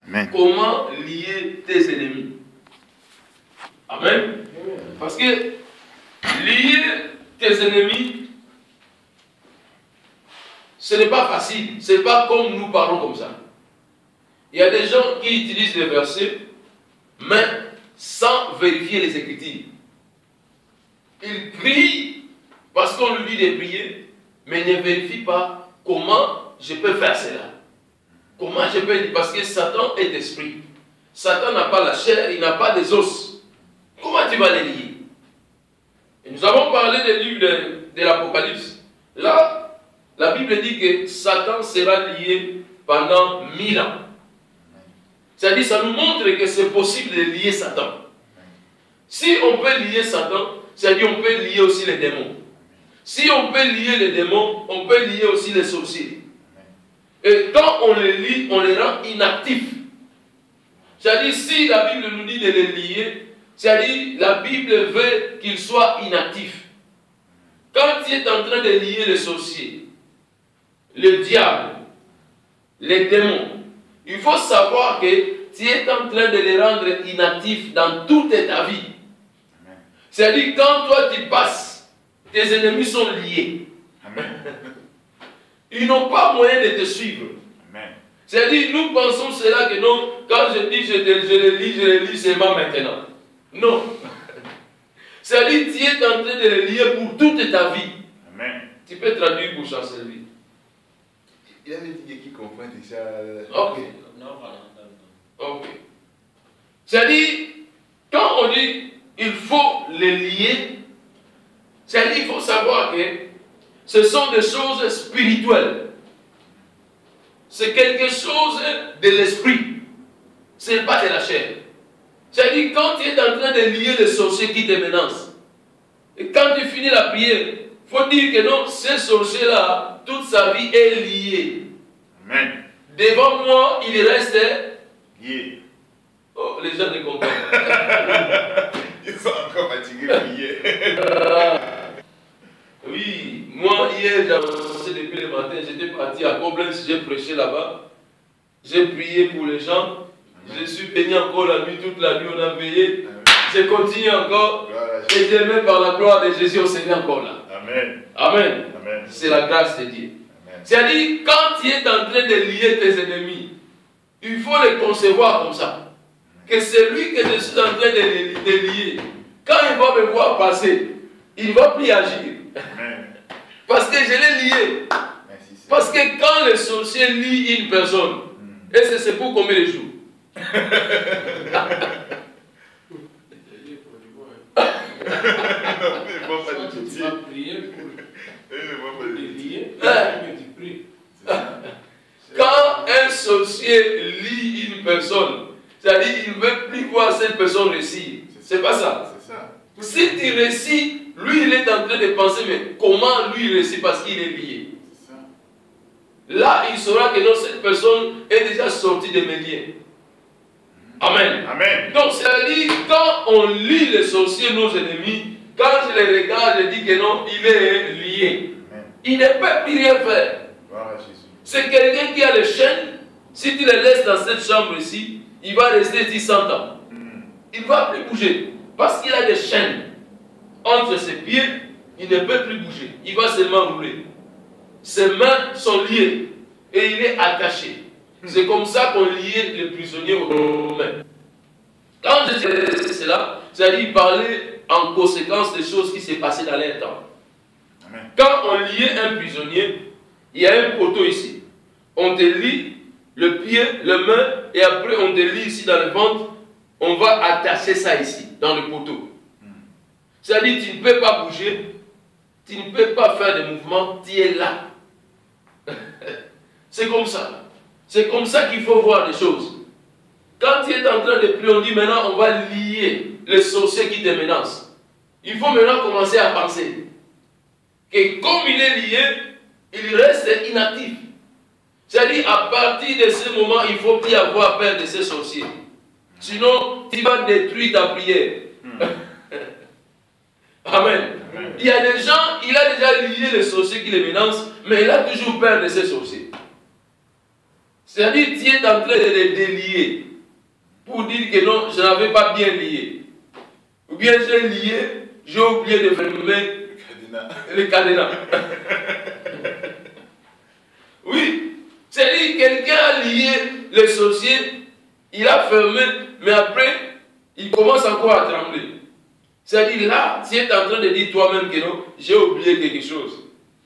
Amen. Comment lier tes ennemis. Amen. Parce que lier tes ennemis, ce n'est pas facile. Ce n'est pas comme nous parlons comme ça. Il y a des gens qui utilisent les versets, mais sans vérifier les Écritures. Ils prient parce qu'on lui dit de prier, mais ne vérifie pas comment je peux faire cela. Comment je peux dire? Parce que Satan est esprit. Satan n'a pas la chair, il n'a pas des os. Comment tu vas les lier? Et nous avons parlé des livres de l'Apocalypse. Là, la Bible dit que Satan sera lié pendant 1000 ans. C'est-à-dire, ça nous montre que c'est possible de lier Satan. Si on peut lier Satan, c'est-à-dire on peut lier aussi les démons. Si on peut lier les démons, on peut lier aussi les sorciers. Et quand on les lie, on les rend inactifs. C'est-à-dire, si la Bible nous dit de les lier, c'est-à-dire, la Bible veut qu'ils soient inactifs. Quand tu es en train de lier les sorciers, le diable, les démons, il faut savoir que tu es en train de les rendre inactifs dans toute ta vie. C'est-à-dire, quand toi tu passes, tes ennemis sont liés. Amen. Ils n'ont pas moyen de te suivre. Amen. C'est-à-dire, nous pensons cela que non, quand je dis je les lis seulement maintenant. Non. C'est-à-dire, tu es en train de les lier pour toute ta vie. Amen. Tu peux traduire pour chanceler. Il avait dit qu'il comprend déjà. Ok. Ok. C'est-à-dire, quand on dit il faut les lier, c'est-à-dire il faut savoir que ce sont des choses spirituelles. C'est quelque chose de l'esprit. Ce n'est pas de la chair. C'est-à-dire quand tu es en train de lier les sorciers qui te menacent, et quand tu finis la prière, il faut dire que non, ces sorciers-là, toute sa vie est liée. Amen. Devant moi, il reste lié. Oh, les gens ne comprennent Ils sont encore fatigués hier. Oui, moi hier, j'ai avancé depuis le matin, j'étais parti à Koblenz, j'ai prêché là-bas. J'ai prié pour les gens. Je suis venu encore la nuit, toute la nuit on a veillé. Je continue encore. Et demain, par la gloire de Jésus, on s'est encore là. Amen. Amen. Amen. C'est la grâce de Dieu. C'est-à-dire, quand tu es en train de lier tes ennemis, il faut les concevoir comme ça. Que c'est lui que je suis en train de lier. Quand il va me voir passer, il ne va plus agir. Amen. Parce que je l'ai lié. Merci, Parce que quand le sorcier lie une personne, et c'est pour combien de jours? Tu vas prier pour les lier, tu pries. Quand un sorcier lie une personne, c'est-à-dire qu'il ne veut plus voir cette personne réussir. C'est pas ça. C'est ça. Si tu réussis, lui il est en train de penser, mais comment lui il réussit parce qu'il est lié. C'est ça. Là, il saura que non, cette personne est déjà sortie de mes liens. Amen. Amen. Donc, c'est-à-dire, quand on lit les sorciers, nos ennemis, quand je les regarde, je dis que non, il est lié. Amen. Il ne peut plus rien faire. Gloire à Jésus. C'est quelqu'un qui a les chaînes. Si tu le laisses dans cette chambre ici, il va rester ici 100 ans. Il ne va plus bouger. Parce qu'il a des chaînes entre ses pieds, il ne peut plus bouger. Il va seulement rouler. Ses mains sont liées et il est attaché. C'est comme ça qu'on liait les prisonniers aux Romains. Quand je disais cela, c'est-à-dire qu'il parlait en conséquence des choses qui s'est passées dans leur temps. Amen. Quand on liait un prisonnier, il y a un poteau ici. On te lie le pied, la main, et après on te lie ici dans le ventre. On va attacher ça ici, dans le poteau. C'est-à-dire tu ne peux pas bouger, tu ne peux pas faire de mouvements, tu es là. C'est comme ça. C'est comme ça qu'il faut voir les choses. Quand tu es en train de prier, on dit maintenant on va lier les sorciers qui te menacent. Il faut maintenant commencer à penser que comme il est lié, il reste inactif. C'est-à-dire à partir de ce moment, il ne faut plus avoir peur de ces sorciers. Sinon, tu vas détruire ta prière. Amen. Il y a des gens, il a déjà lié les sorciers qui les menacent, mais il a toujours peur de ces sorciers. C'est-à-dire, tu es en train de les délier pour dire que non, je n'avais pas bien lié. Ou bien j'ai lié, j'ai oublié de fermer le cadenas. Oui, c'est-à-dire quelqu'un a lié les sorciers, il a fermé, mais après, il commence encore à trembler. C'est-à-dire là, tu es en train de dire toi-même que non, j'ai oublié quelque chose.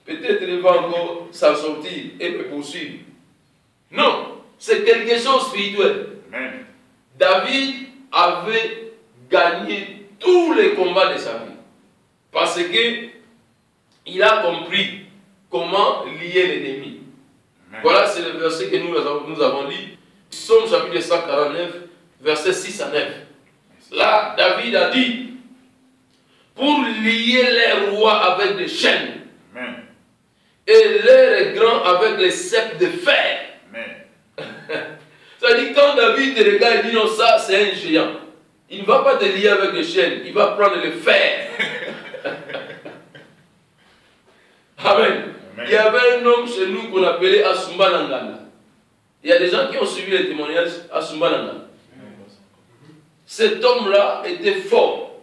Peut-être il va encore s'en sortir et me poursuivre. Non, c'est quelque chose de spirituel. Amen. David avait gagné tous les combats de sa vie. Parce que il a compris comment lier l'ennemi. Voilà, c'est le verset que nous avons lu. Psaume chapitre 149, versets 6 à 9. Là, David a dit, pour lier les rois avec des chaînes, Amen. et les grands avec les ceps de fer. Amen. Ça dit, quand David te regarde, il dit non, ça c'est un géant. Il ne va pas te lier avec des chaînes, il va prendre le fer. Amen. Amen. Il y avait un homme chez nous qu'on appelait Asumba Nangana. Il y a des gens qui ont suivi les témoignages Asumba Nangana. Cet homme-là était fort.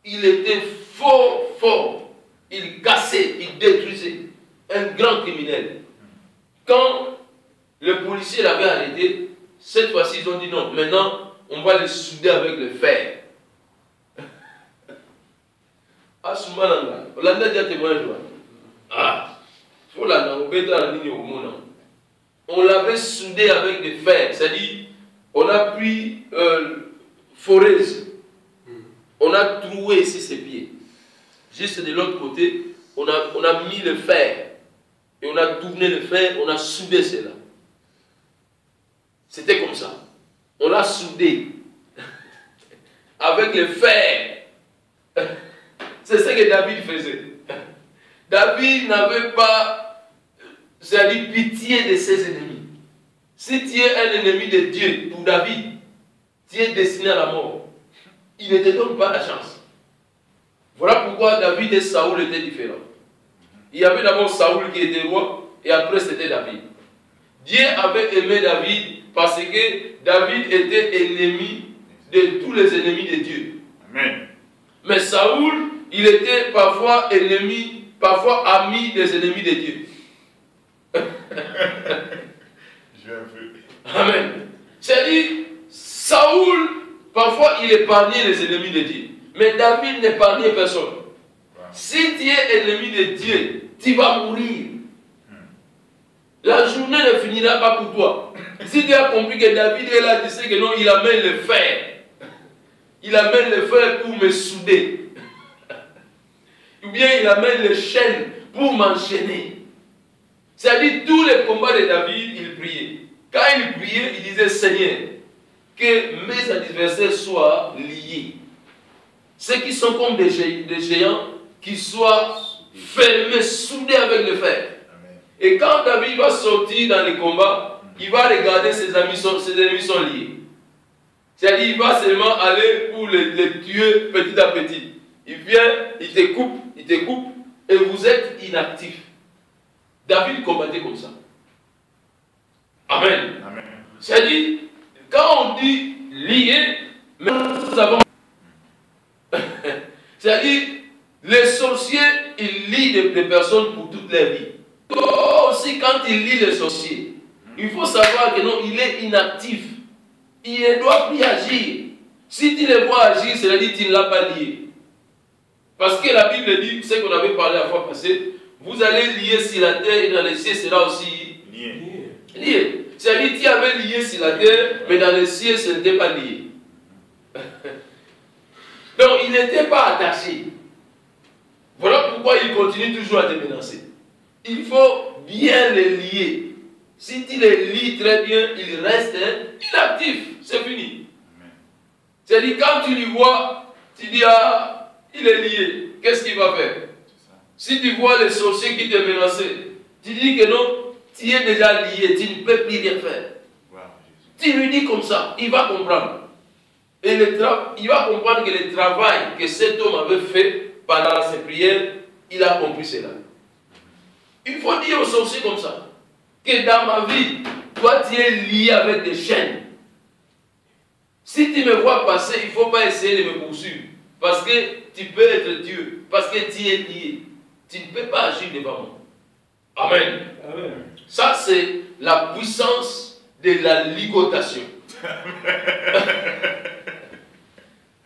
Il était fort. Il cassait, il détruisait. Un grand criminel. Quand le policier l'avait arrêté, cette fois-ci ils ont dit non, maintenant on va le souder avec le fer. Asumba Nangana. On l'a déjà témoigné. Ah, il faut la ligne au monde. On l'avait soudé avec des fers, c'est-à-dire on a pris foraise, on a troué ici ses pieds. Juste de l'autre côté, on a mis le fer et on a tourné le fer, on a soudé cela. C'était comme ça. On l'a soudé avec le fer. C'est ce que David faisait. David n'avait pas, c'est-à-dire pitié de ses ennemis. Si tu es un ennemi de Dieu, pour David, tu es destiné à la mort. Il ne te donne pas la chance. Voilà pourquoi David et Saoul étaient différents. Il y avait d'abord Saoul qui était roi, et après c'était David. Dieu avait aimé David parce que David était ennemi de tous les ennemis de Dieu. Amen. Mais Saoul, il était parfois ennemi, parfois ami des ennemis de Dieu. Je vais un peu. Amen. C'est-à-dire, Saoul, parfois il épargnait les ennemis de Dieu. Mais David n'épargnait personne. Wow. Si tu es ennemi de Dieu, tu vas mourir. La journée ne finira pas pour toi. Si tu as compris que David est là, tu sais que non, il amène le fer. Il amène le fer pour me souder. Ou bien il amène les chaînes pour m'enchaîner. C'est-à-dire, tous les combats de David, il priait. Quand il priait, il disait, Seigneur, que mes adversaires soient liés. Ceux qui sont comme des géants, qui soient fermés, soudés avec le fer. Amen. Et quand David va sortir dans les combats, il va regarder ses ennemis sont liés. C'est-à-dire, il va seulement aller pour les tuer petit à petit. Il vient, il te coupe, et vous êtes inactif. David combattait comme ça. Amen. Amen. C'est-à-dire, quand on dit lié, nous avons. C'est-à-dire, les sorciers, ils lient des personnes pour toute leur vie. Toi aussi, quand il lie les sorciers, il faut savoir que non, il est inactif. Il ne doit plus agir. Si tu le vois agir, c'est-à-dire que tu ne l'as pas lié. Parce que la Bible dit, ce qu'on avait parlé la fois passée, vous allez lier sur la terre et dans les cieux sera aussi lié. C'est-à-dire que tu avais lié sur la terre, mais dans les cieux, ce n'était pas lié. Donc, il n'était pas attaché. Voilà pourquoi il continue toujours à te menacer. Il faut bien les lier. Si tu les lies très bien, il reste inactif. C'est fini. C'est-à-dire, quand tu lui vois, tu dis, ah, il est lié. Qu'est-ce qu'il va faire? Si tu vois les sorciers qui te menaçaient, tu dis que non, tu es déjà lié, tu ne peux plus rien faire. Wow, Tu lui dis comme ça, il va comprendre. Et il va comprendre que le travail que cet homme avait fait pendant ses prières, il a compris cela. Il faut dire aux sorciers comme ça, que dans ma vie, toi tu es lié avec des chaînes. Si tu me vois passer, il ne faut pas essayer de me poursuivre. Parce que tu peux être Dieu. Parce que tu es lié. Tu ne peux pas agir devant moi. Amen. Amen. Ça, c'est la puissance de la ligotation.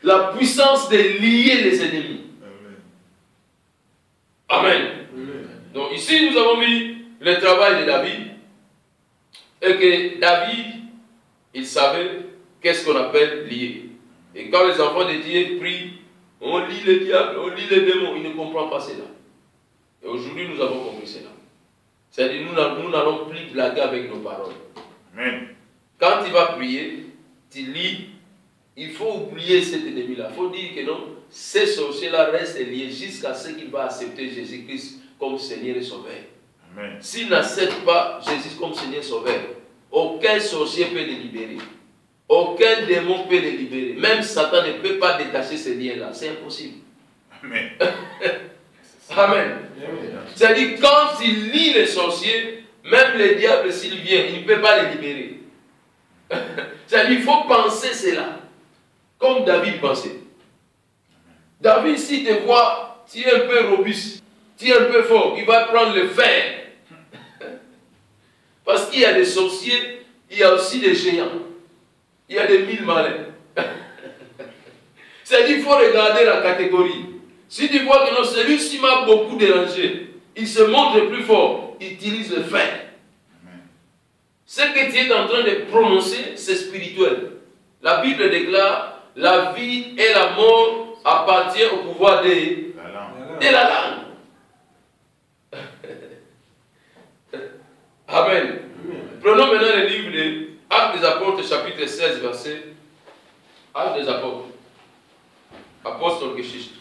La puissance de lier les ennemis. Amen. Amen. Donc ici, nous avons mis le travail de David. Et que David, il savait qu'est-ce qu'on appelle lier. Et quand les enfants de Dieu prient, on lit le diable, on lit les démons, ils ne comprennent pas cela. Et aujourd'hui, nous avons compris cela. C'est-à-dire, nous n'allons plus blaguer avec nos paroles. Amen. Quand tu vas prier, tu lis, il faut oublier cet ennemi-là. Il faut dire que non, ces sorciers-là restent liés jusqu'à ce qu'il va accepter Jésus-Christ comme Seigneur et Sauveur. Amen. S'il n'accepte pas Jésus comme Seigneur et Sauveur, aucun sorcier peut les libérer. Aucun démon peut les libérer. Même Satan ne peut pas détacher ces liens-là. C'est impossible. Amen. Amen. C'est-à-dire, quand il lie les sorciers, même le diable, s'il vient, il ne peut pas les libérer. C'est-à-dire, il faut penser cela. Comme David pensait. David, s'il te voit, tu es un peu robuste, tu es un peu fort, il va prendre le fer. Parce qu'il y a des sorciers, il y a aussi des géants. Il y a des mille malins. C'est-à-dire qu'il faut regarder la catégorie. Si tu vois que non, celui-ci m'a beaucoup dérangé, il se montre plus fort, il utilise le fer. Ce que tu es en train de prononcer, c'est spirituel. La Bible déclare, la vie et la mort appartiennent au pouvoir de la langue. Amen. Prenons maintenant le livre de Actes des Apôtres, chapitre 16, verset. Actes des Apôtres. Apostelgeschichte.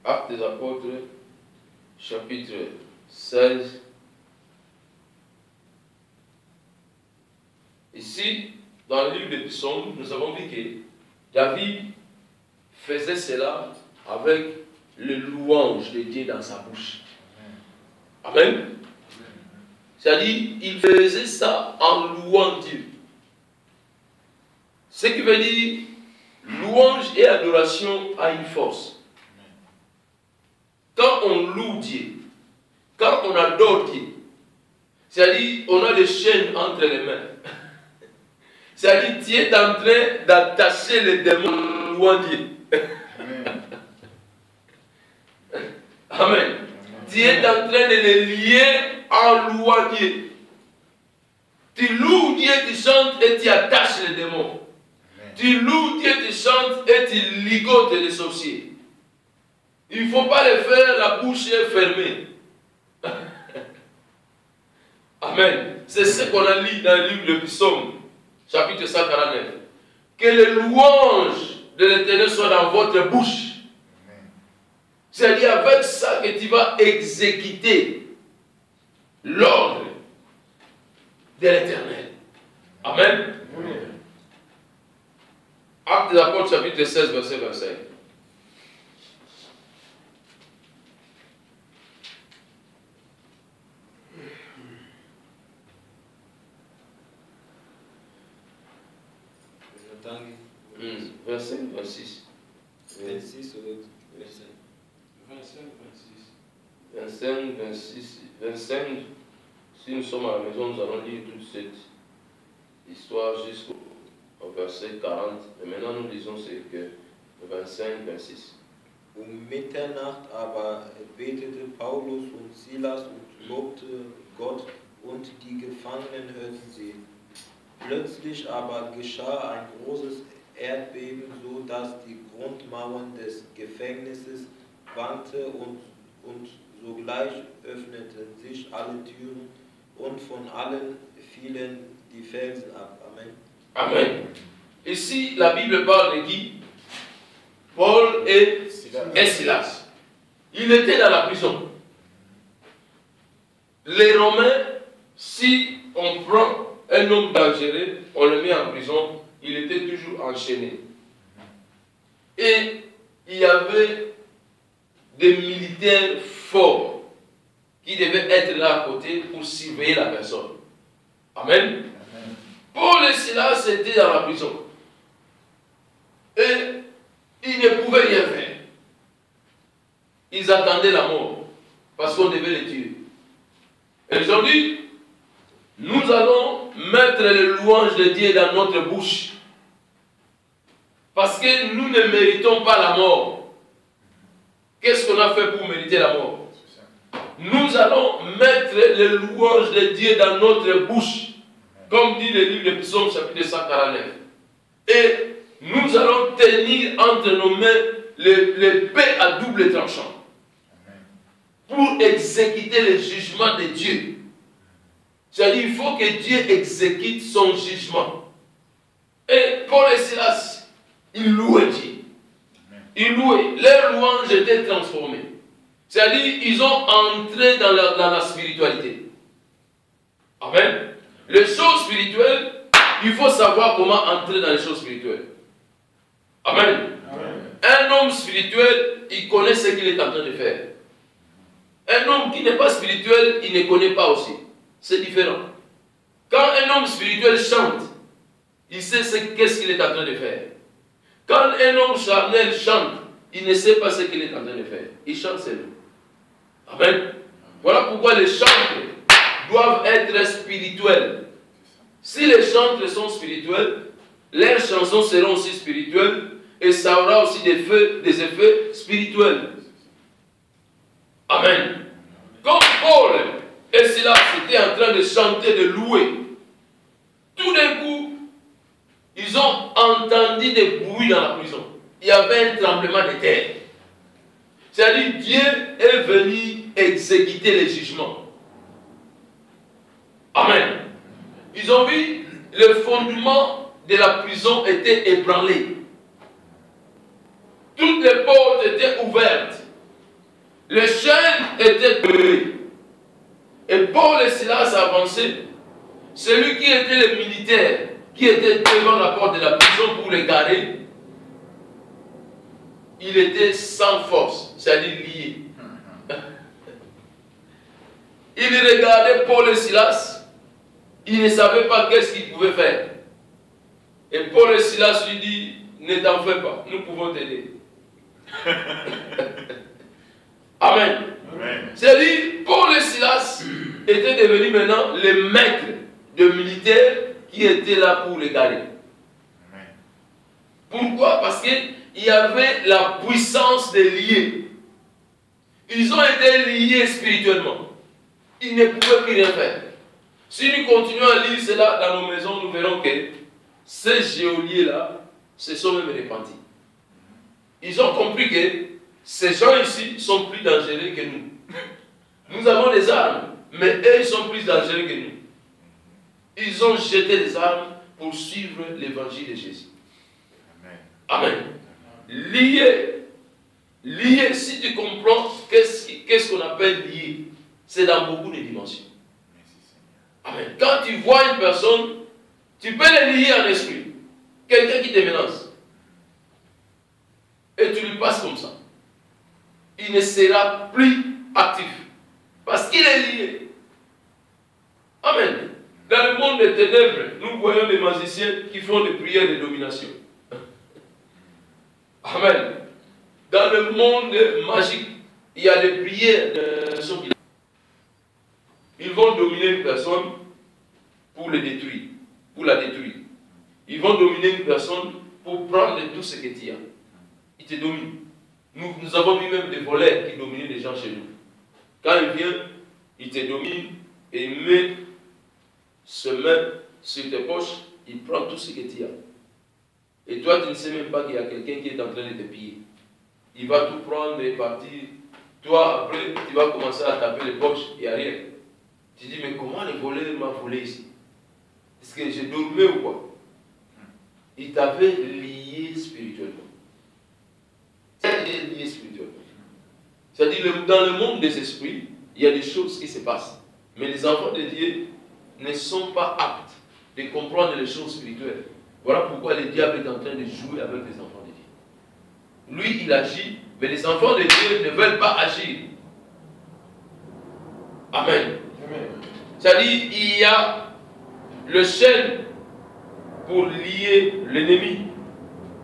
Actes des Apôtres, chapitre 16. Ici, dans le livre des psaumes, nous avons vu que David faisait cela avec le louange de Dieu dans sa bouche. Amen. C'est-à-dire, il faisait ça en louant Dieu. Ce qui veut dire, louange et adoration a une force. Quand on loue Dieu, quand on adore Dieu, c'est-à-dire on a des chaînes entre les mains. C'est-à-dire tu es en train d'attacher les démons en louant Dieu. Amen. Tu es en train de les lier en louant Dieu. Tu loues Dieu, tu chantes et tu attaches les démons. Tu loues Dieu, tu chantes et tu ligotes les sorciers. Il ne faut pas le faire la bouche fermée. Amen. C'est ce qu'on a lu dans le livre de Psaume, chapitre 149. Que les louanges de l'Éternel soient dans votre bouche. C'est-à-dire avec ça que tu vas exécuter l'ordre de l'Éternel. Amen. Actes des Apôtres, chapitre 16, verset 25. Verset 26. 26 oder 25, 26, 25. Si nous sommes à la maison, nous allons lire toute cette histoire jusqu'au verset 40. Et maintenant, nous lisons ce que 25, 26. Mitternacht aber betete Paulus und Silas und lobte Gott, und die Gefangenen hörten sie. Plötzlich aber geschah ein großes Erdbeben, so dass die Grundmauern des Gefängnisses wankten, und sogleich öffneten sich alle Türen und von allen fielen die Felsen ab. Amen. Amen. Ici, la Bible parle de qui? Paul et Silas. Il était dans la prison. Les Romains, si on prend un homme dangereux, on le met en prison, il était toujours enchaîné. Et il y avait des militaires forts qui devaient être là à côté pour surveiller la personne. Amen. Paul et Silas étaient dans la prison. Et ils ne pouvaient rien faire. Ils attendaient la mort parce qu'on devait les tuer. Et ils ont dit, nous allons mettre les louanges de Dieu dans notre bouche. Parce que nous ne méritons pas la mort. Qu'est-ce qu'on a fait pour mériter la mort? Nous allons mettre les louanges de Dieu dans notre bouche. Comme dit le livre de Psaume chapitre 149. Et nous allons tenir entre nos mains l'épée à double tranchant. Pour exécuter le jugement de Dieu. C'est-à-dire qu'il faut que Dieu exécute son jugement. Et Paul et Silas, ils louaient Dieu. Ils louaient. Leurs louanges étaient transformées. C'est-à-dire qu'ils ont entré dans la spiritualité. Amen. Les choses spirituelles, il faut savoir comment entrer dans les choses spirituelles. Amen. Amen. Un homme spirituel, il connaît ce qu'il est en train de faire. Un homme qui n'est pas spirituel, il ne connaît pas aussi. C'est différent. Quand un homme spirituel chante, il sait qu'est-ce qu'il est en train de faire. Quand un homme charnel chante, il ne sait pas ce qu'il est en train de faire. Il chante seulement. Amen. Voilà pourquoi les chantres doivent être spirituels. Si les chantres sont spirituels, leurs chansons seront aussi spirituelles et ça aura aussi des effets spirituels. Amen. Comme Paul et Silas étaient en train de chanter, de louer, tout d'un coup, ils ont entendu des bruits dans la prison. Il y avait un tremblement de terre. C'est-à-dire Dieu est venu exécuter les jugements. Amen. Ils ont vu le fondement de la prison était ébranlé. Toutes les portes étaient ouvertes. Les chaînes étaient brûlées. Et Paul et Silas avançaient. Celui qui était le militaire, qui était devant la porte de la prison pour les garder, il était sans force, c'est-à-dire lié. Il regardait Paul et Silas, il ne savait pas qu'est-ce qu'il pouvait faire. Et Paul et Silas lui disent, ne t'en fais pas, nous pouvons t'aider. Amen. C'est-à-dire, Paul et Silas étaient devenus maintenant les maîtres de militaires qui étaient là pour les garder. Pourquoi? Parce qu'il y avait la puissance des liés. Ils ont été liés spirituellement. Ils ne pouvaient plus rien faire. Si nous continuons à lire cela dans nos maisons, nous verrons que ces geôliers-là se sont même répandus. Ils ont compris que ces gens ici sont plus dangereux que nous. Nous avons des armes, mais eux, ils sont plus dangereux que nous. Ils ont jeté les armes pour suivre l'évangile de Jésus. Amen. Lié. Lié, si tu comprends qu'est-ce qu'on appelle lié, c'est dans beaucoup de dimensions. Amen. Quand tu vois une personne, tu peux le lier en esprit. Quelqu'un qui te menace. Et tu lui passes comme ça. Il ne sera plus actif. Parce qu'il est lié. Amen. Dans le monde des ténèbres, nous voyons des magiciens qui font des prières de domination. Amen. Dans le monde magique, il y a des prières de personnes qui... Ils vont dominer une personne pour le détruire, pour la détruire. Ils vont dominer une personne pour prendre tout ce que tu as. Ils te dominent. Nous avons vu même des voleurs qui dominaient les gens chez nous. Quand il vient, il te domine et il met ses mains sur tes poches, il prend tout ce que tu as. Et toi, tu ne sais même pas qu'il y a quelqu'un qui est en train de te piller. Il va tout prendre et partir. Toi, après, tu vas commencer à taper les poches, il n'y a rien. Tu dis, mais comment le voleur m'a volé ici? Est-ce que j'ai dormi ou quoi? il t'avait lié spirituellement. C'est lié spirituellement. C'est-à-dire, dans le monde des esprits, il y a des choses qui se passent. Mais les enfants de Dieu ne sont pas aptes de comprendre les choses spirituelles. Voilà pourquoi le diable est en train de jouer avec les enfants de Dieu. Lui, il agit, mais les enfants de Dieu ne veulent pas agir. Amen. Amen. C'est-à-dire, il y a le chêne pour lier l'ennemi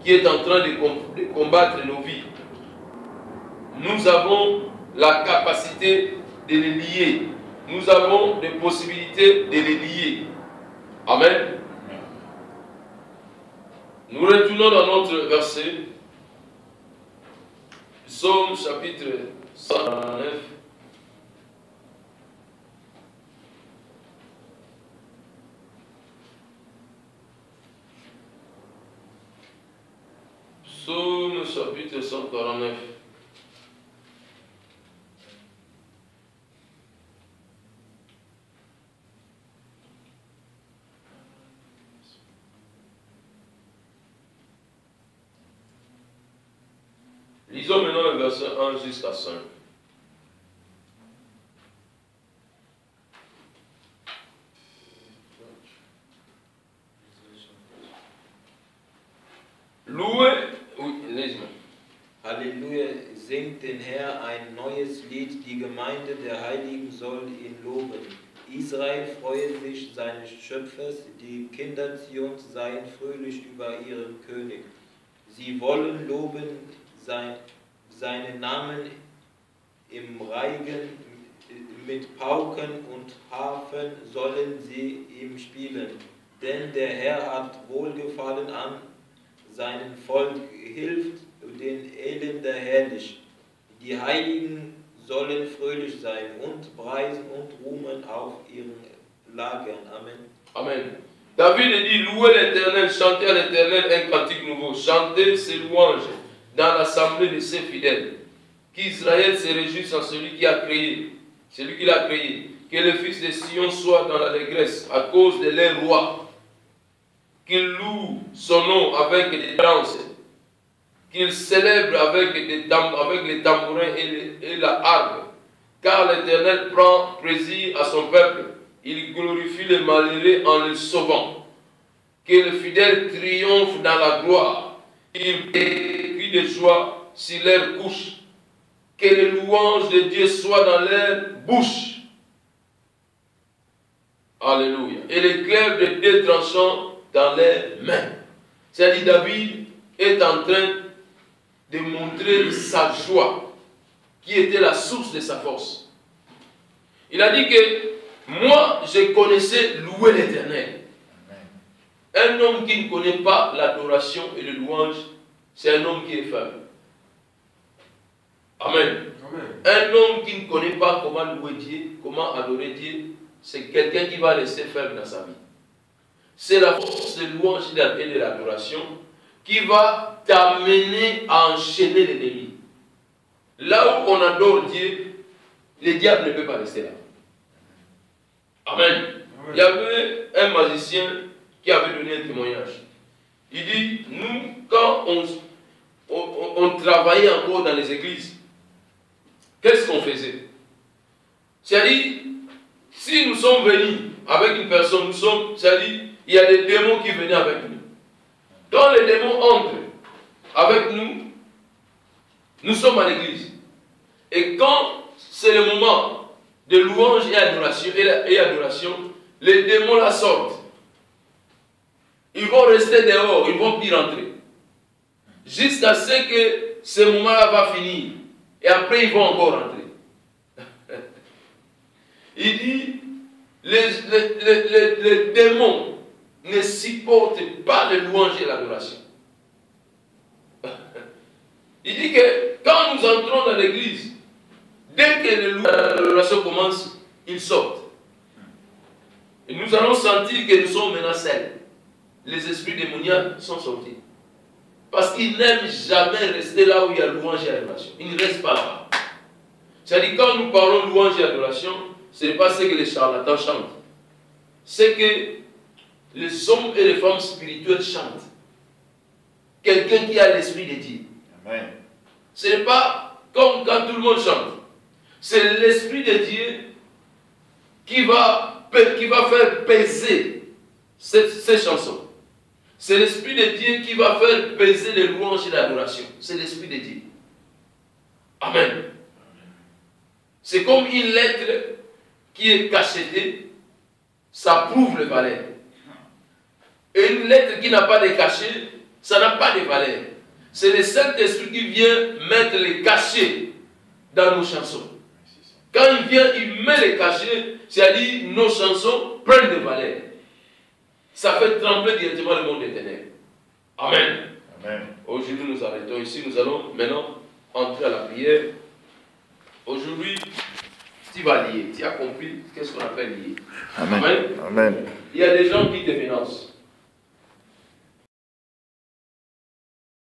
qui est en train de combattre nos vies. Nous avons la capacité de les lier. Nous avons des possibilités de les lier. Amen. Nous retournons dans notre verset. Psaume chapitre 109. Psaume chapitre 149. Lisons maintenant le verset 1 jusqu'à 5. Louez, oui, lese-moi. Halleluja, singt den Herr ein neues Lied, die Gemeinde der Heiligen soll ihn loben. Israel freue sich seines Schöpfers, die Kinder Zions seien fröhlich über ihren König. Sie wollen loben seinen Namen im Reigen, mit Pauken und Harfen sollen sie ihm spielen. Denn der Herr hat Wohlgefallen an seinem Volk, hilft den Elenden herrlich. Die Heiligen sollen fröhlich sein und preisen und ruhen auf ihren Lagern. Amen. Amen. David dit, louez l'Éternel, chantez à l'Éternel un cantique nouveau, chantez ses louanges dans l'assemblée de ses fidèles. Qu'Israël se réjouisse en celui qui a créé, celui qui l'a créé. Que le fils de Sion soit dans l'allégresse à cause de leur roi. Qu'il loue son nom avec des danses. Qu'il célèbre avec les tambourins et la harpe. Car l'Éternel prend plaisir à son peuple. Il glorifie les malheureux en les sauvant. Que le fidèle triomphe dans la gloire. Il crie de joie sur leur couche. Que les louanges de Dieu soient dans leur bouche. Alléluia. Et les glaives de Dieu tranchant dans leurs mains. C'est-à-dire David est en train de montrer sa joie, qui était la source de sa force. Il a dit que moi, je connaissais louer l'Éternel. Un homme qui ne connaît pas l'adoration et le louange, c'est un homme qui est faible. Amen. Amen. Un homme qui ne connaît pas comment louer Dieu, comment adorer Dieu, c'est quelqu'un qui va rester faible dans sa vie. C'est la force de louange et de l'adoration qui va t'amener à enchaîner l'ennemi. Là où on adore Dieu, le diable ne peut pas rester là. Amen. Il y avait un magicien qui avait donné un témoignage. Il dit, nous, quand on travaillait encore dans les églises, qu'est-ce qu'on faisait? C'est-à-dire, si nous sommes venus avec une personne, c'est-à-dire, il y a des démons qui venaient avec nous. Quand les démons entrent avec nous, nous sommes à l'église. Et quand c'est le moment de louange et adoration, les démons la sortent. Ils vont rester dehors, ils ne vont plus rentrer. Jusqu'à ce que ce moment-là va finir. Et après, ils vont encore rentrer. Il dit, les démons ne supportent pas le louange et l'adoration. Il dit que quand nous entrons dans l'église, dès que le louange et l'adoration commence, ils sortent. Et nous allons sentir que nous sommes maintenant seuls. Les esprits démoniaques sont sortis. Parce qu'ils n'aiment jamais rester là où il y a louange et adoration. Ils ne restent pas là-bas. C'est-à-dire, quand nous parlons louange et adoration, ce n'est pas ce que les charlatans chantent. C'est que les hommes et les femmes spirituelles chantent. quelqu'un qui a l'Esprit de Dieu. Amen. Ce n'est pas comme quand tout le monde chante. C'est l'Esprit de Dieu qui va faire peser ces chansons. C'est l'Esprit de Dieu qui va faire peser les louanges et l'adoration. C'est l'Esprit de Dieu. Amen. C'est comme une lettre qui est cachetée, ça prouve le valeur. Et une lettre qui n'a pas de cachet, ça n'a pas de valeur. C'est le Saint-Esprit qui vient mettre les cachets dans nos chansons. Quand il vient, il met les cachets, c'est-à-dire nos chansons prennent de valeur. Ça fait trembler directement le monde des ténèbres. Amen. Amen. Aujourd'hui, nous arrêtons ici. Nous allons maintenant entrer à la prière. Aujourd'hui, tu vas lier. Tu as compris qu'est-ce qu'on appelle lier. Amen. Amen. Amen. Il y a des gens qui te menacent.